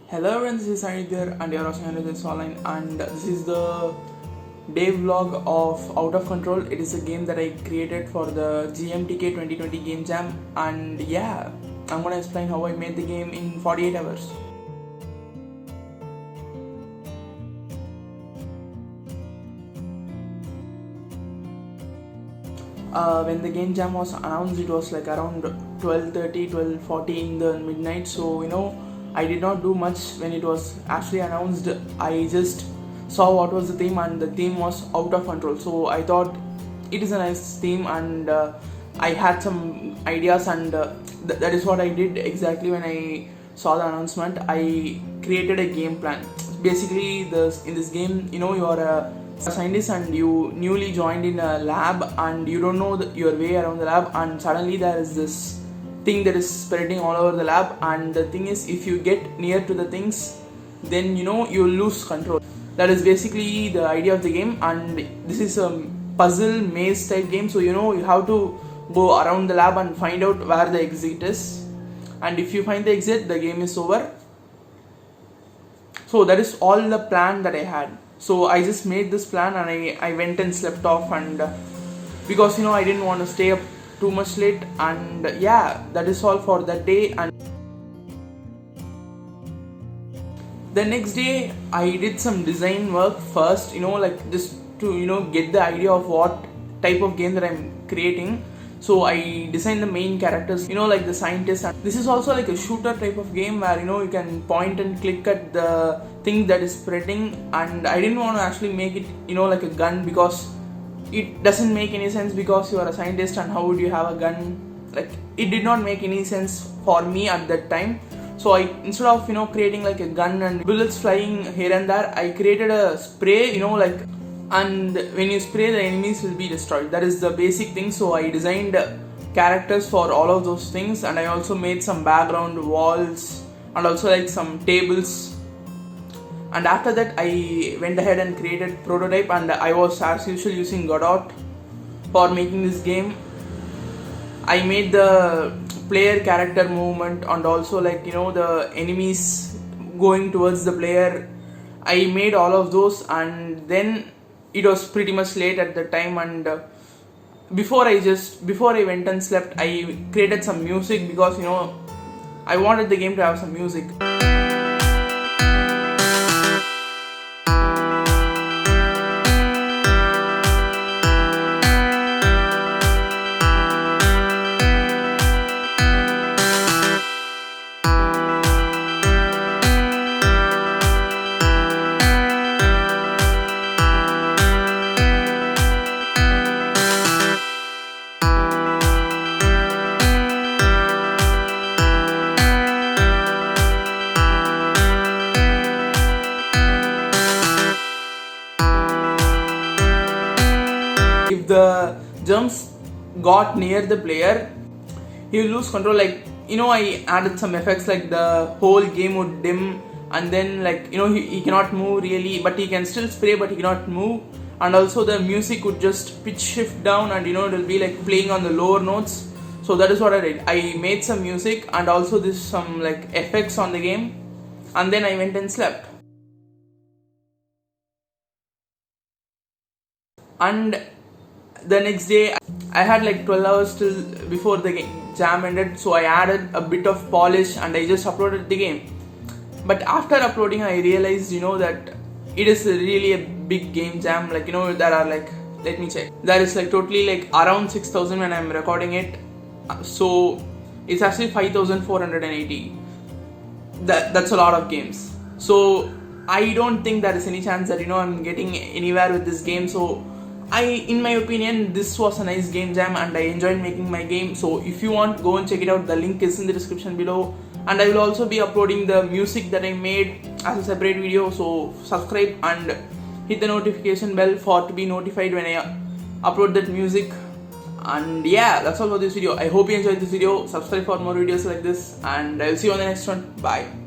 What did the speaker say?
Hello everyone, this is Sandeep here and you're watching this online, and this is the day vlog of Out of Control. It is a game that I created for the GMTK 2020 Game Jam, and yeah, I'm gonna explain how I made the game in 48 hours. When the game jam was announced, it was like around 12:30, 12:40 in the midnight. So I did not do much when it was actually announced. I just saw what was the theme, and the theme was Out of Control. So I thought it is a nice theme, and I had some ideas, and that is what I did exactly when I saw the announcement. I created a game plan. Basically, in this game, you are a scientist and you newly joined in a lab, and you don't know your way around the lab, and suddenly there is this thing that is spreading all over the lab. And the thing is, if you get near to the things, then you lose control. That is basically the idea of the game, and this is a puzzle maze type game. So you have to go around the lab and find out where the exit is, and if you find the exit, the game is over. So that is all the plan that I had. So I just made this plan, and I went and slept off, and because I didn't want to stay up too much late, and yeah, that is all for that day. And the next day I did some design work first, like just to get the idea of what type of game that I'm creating. So I designed the main characters, like the scientist. And this is also like a shooter type of game where you can point and click at the thing that is spreading. And I didn't want to actually make it like a gun, because it doesn't make any sense, because you are a scientist and how would you have a gun? Like, it did not make any sense for me at that time. So I, instead of creating like a gun and bullets flying here and there, I created a spray, and when you spray, the enemies will be destroyed. That is the basic thing. So I designed characters for all of those things, and I also made some background walls and also like some tables. And after that, I went ahead and created prototype, and I was as usual using Godot for making this game. I made the player character movement, and also like the enemies going towards the player. I made all of those, and then it was pretty much late at the time, and before I went and slept, I created some music, because I wanted the game to have some music. If the germs got near the player, he will lose control. Like I added some effects, like the whole game would dim, and then like he cannot move really, but he can still spray, but he cannot move. And also the music would just pitch shift down, and it will be like playing on the lower notes. So that is what I did. I made some music, and also this some like effects on the game, and then I went and slept. And the next day, I had like 12 hours till before the jam ended, so I added a bit of polish and I just uploaded the game. But after uploading, I realized that it is really a big game jam. Like there are like, let me check, there is like totally like around 6,000 when I'm recording it. So it's actually 5,480. That's a lot of games. So I don't think there is any chance that I'm getting anywhere with this game. So in my opinion, this was a nice game jam, and I enjoyed making my game. So if you want, go and check it out. The link is in the description below, and I will also be uploading the music that I made as a separate video. So subscribe and hit the notification bell to be notified when I upload that music. And yeah, that's all for this video. I hope you enjoyed this video. Subscribe for more videos like this, and I will see you on the next one. Bye.